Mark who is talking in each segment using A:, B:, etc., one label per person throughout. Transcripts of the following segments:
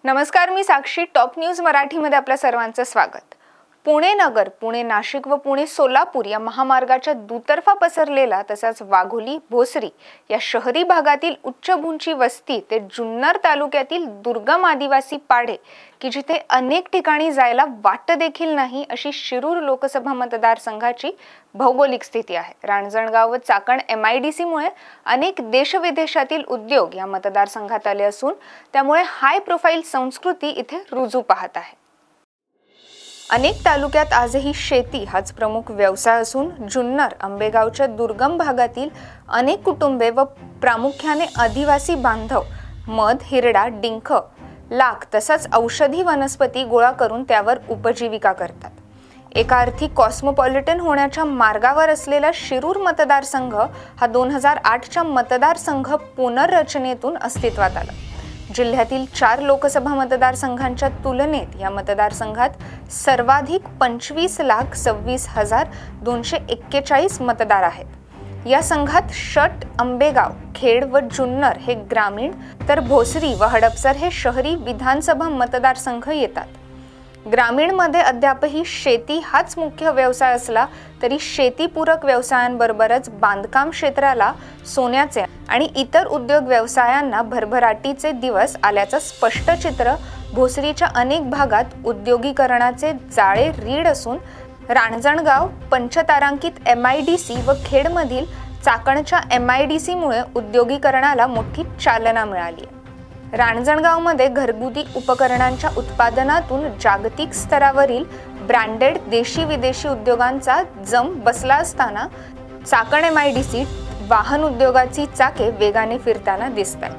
A: नमस्कार, मी साक्षी. Top news मराठीमध्ये आपल्या सर्वांचं स्वागत. पुणे नगर, पुणे नाशिक व पुणे सोलापूर या महामार्गाच्या दुतर्फा पसरलेला तसंच वाघोली, भोसरी या शहरी भागातील उच्चभूंची वस्ती ते जुन्नर तालुक्यातील दुर्गम आदिवासी पाडे की जिथे अनेक ठिकाणी जायला वाट देखील नाही अशी शिरूर लोकसभा मतदारसंघाची भौगोलिक स्थिती आहे. रांजणगाव व चाकण MIDC मुळे अनेक देशविदेशातील उद्योग या मतदारसंघात आले असून त्यामुळे हाय प्रोफाईल संस्कृती इथे रुजू पाहत आहे. अनेक तालुक्यात आजही शेती हाच प्रमुख व्यवसाय असून जुन्नर आंबेगावच्या दुर्गम भागातील अनेक कुटुंबे व प्रामुख्याने आदिवासी बांधव मध, हिरडा, डिंक, लाख तसंच औषधी वनस्पती गोळा करून त्यावर उपजीविका करतात. एका अर्थी कॉस्मोपॉलिटन होण्याच्या मार्गावर असलेला शिरूर मतदारसंघ हा 2008च्या मतदारसंघ पुनर्रचनेतून अस्तित्वात आला. जिल्ह्यातील 4 लोकसभा मतदारसंघांच्या तुलनेत या मतदारसंघात सर्वाधिक 25,26,241 मतदार आहेत. या संघात शट, आंबेगाव, खेड व जुन्नर हे ग्रामीण तर भोसरी व हडपसर हे शहरी विधानसभा मतदारसंघ येतात. ग्रामीणमध्ये अद्यापही शेती हाच मुख्य व्यवसाय असला तरी शेतीपूरक व्यवसायांबरोबरच बांधकाम क्षेत्राला सोन्याचे आणि इतर उद्योग व्यवसायांना भरभराटीचे दिवस आल्याचं स्पष्ट चित्र भोसरीच्या अनेक भागात उद्योगीकरणाचे जाळे रीड असून रांजणगाव पंचतारांकित MIDC व खेडमधील चाकणच्या MIDC मुळे उद्योगीकरणाला मोठी चालना मिळाली. रांजणगावमध्ये घरगुती उपकरणांच्या उत्पादनातून जागतिक स्तरावरील ब्रँडेड देशी विदेशी उद्योगांचा जम बसला असताना चाकण MIDC वाहन उद्योगाची चाके वेगाने फिरताना दिसतात.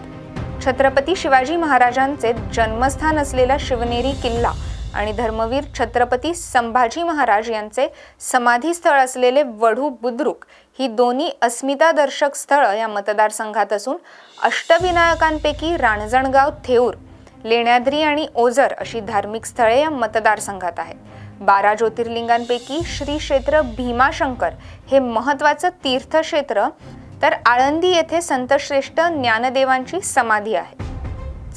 A: छत्रपती शिवाजी महाराजांचे जन्मस्थान असलेला शिवनेरी किल्ला आणि धर्मवीर छत्रपती संभाजी महाराज यांचे समाधीस्थळ असलेले वढू बुद्रुक ही दोन्ही अस्मितादर्शक स्थळं या मतदारसंघात असून अष्टविनायकांपैकी रांजणगाव, थेऊर, लेण्याद्री आणि ओझर अशी धार्मिक स्थळे या मतदारसंघात आहेत. 12 ज्योतिर्लिंगांपैकी श्री क्षेत्र भीमाशंकर हे महत्त्वाचं तीर्थक्षेत्र तर आळंदी येथे संतश्रेष्ठ ज्ञानदेवांची समाधी आहे.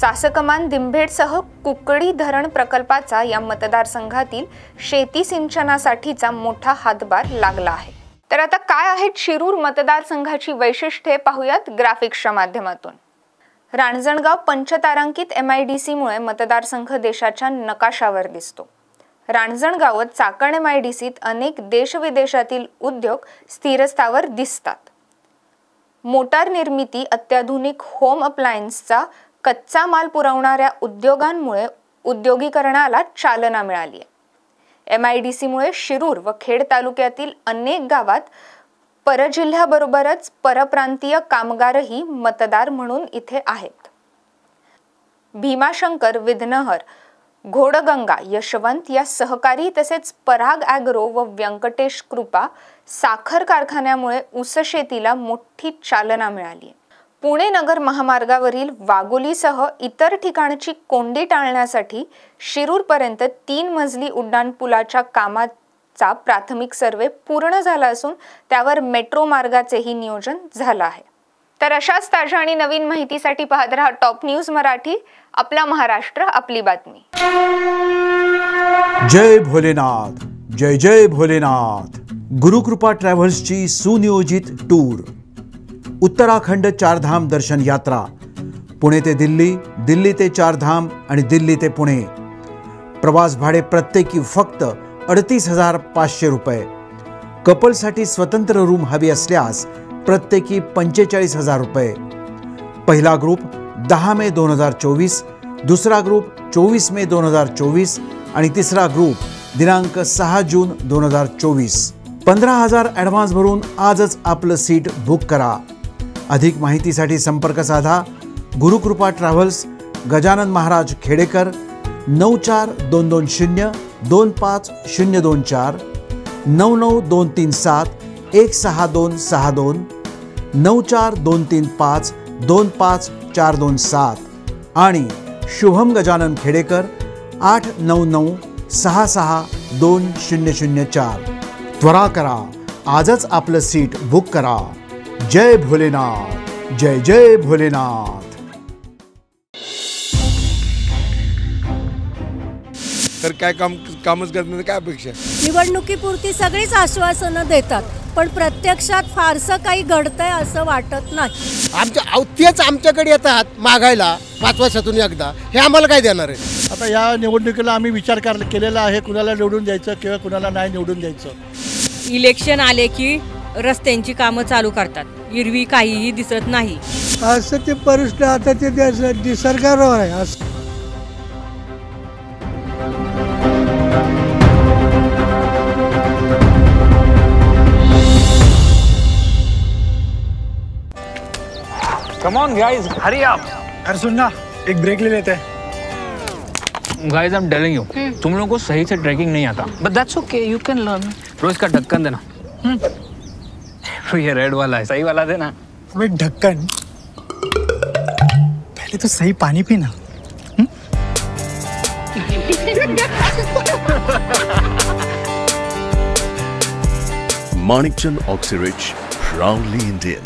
A: चासकमान दिंभेडसह कुकडी धरण प्रकल्पाचा या मतदारसंघातील शेती सिंचनासाठीचा मोठा हातभार लागला आहे. तर आता काय आहेत शिरूर मतदारसंघाची वैशिष्ट्ये पाहूयात ग्राफिक्सच्या माध्यमातून. रांजणगाव पंचतारांकित MIDC मुळे मतदारसंघ देशाच्या नकाशावर दिसतो. रांजणगाव व चाकण MIDCत अनेक देशविदेशातील उद्योग स्थिरस्थावर दिसतात. मोटार निर्मिती, अत्याधुनिक होम अप्लायन्सचा कच्चा माल पुरवणाऱ्या उद्योगांमुळे उद्योगीकरणाला चालना मिळाली आहे. MIDC मुळे शिरूर व खेड तालुक्यातील अनेक गावात परजिल्ह्याबरोबरच परप्रांतीय कामगारही मतदार म्हणून इथे आहेत. भीमाशंकर, विधनहर, घोडगंगा, यशवंत या सहकारी तसेच पराग ॲग्रो व व्यंकटेश कृपा साखर कारखान्यामुळे ऊस शेतीला मोठी चालना मिळाली आहे. पुणे नगर महामार्गावरील वाघोलीसह इतर ठिकाणची कोंडी टाळण्यासाठी शिरूरपर्यंत 3 मजली उड्डाणपुलाच्या कामाचा प्राथमिक सर्वे पूर्ण झाला असून त्यावर मेट्रो मार्गाचेही नियोजन झालं आहे. तर अशाच ताज्या आणि नवीन माहितीसाठी पाहत रहा टॉप न्यूज मराठी. आपला महाराष्ट्र, आपली बातमी.
B: जय भोलेनाथ, जय जय भोलेनाथ. गुरुकृपा ट्रॅव्हल्सची सुनियोजित टूर. उत्तराखंड चारधाम दर्शन यात्रा. पुणे ते दिल्ली, दिल्ली ते चारधाम आणि दिल्ली ते पुणे. प्रवास भाडे प्रत्येकी फक्त 38,500 रुपये. कपलसाठी स्वतंत्र रूम हवी असल्यास प्रत्येकी 45,000 रुपये. पहिला ग्रुप 10 मे 2024, दुसरा ग्रुप 24 मे 2024 आणि तिसरा ग्रुप दिनांक 6 जून 2024. 15,000 ॲडव्हान्स भरून आजच आपलं सीट बुक करा. अधिक माहितीसाठी संपर्क साधा. गुरुकृपा ट्रॅव्हल्स, गजानन महाराज खेडेकर, 9422025024, 9923716262, 9423525427 आणि शुभम गजानन खेडेकर 8996622004. त्वरा करा, आजच आपलं सीट बुक करा. जय भोलेनाथ, जय जय भोलेनाथ.
C: तर काय कामच करत नाही, काय अपेक्षा?
D: निवडणुकीपुरती सगळीच आश्वासनं देतात, पण प्रत्यक्षात फारसं काही घडतंय असं वाटत नाही.
E: तेच आमच्याकडे येतात मागायला 5 वर्षातून एकदा. हे आम्हाला काय देणार आहे?
F: आता या निवडणुकीला आम्ही विचार केलेला आहे, कुणाला निवडून द्यायचं किंवा कुणाला नाही निवडून द्यायचं.
G: इलेक्शन आले की रस्त्यांची कामं चालू करतात, एरवी काहीही दिसत नाही.
H: असं ते परिस्थिती आता ते सरकारवर आहे.
I: Come on guys, hurry up.
H: अरे सुन ना, एक ब्रेक ले लेते हैं.
I: Guys, I'm telling you, तुम लोगों को सही से ट्रैकिंग नहीं आता. But that's okay, you can learn. रोज का ढक्कन देना. ये रेड वाला है, सही वाला देना.
H: अबे ढक्कन, पहले तो सही पानी पीना.
J: Manikchand Oxyrich, proudly Indian.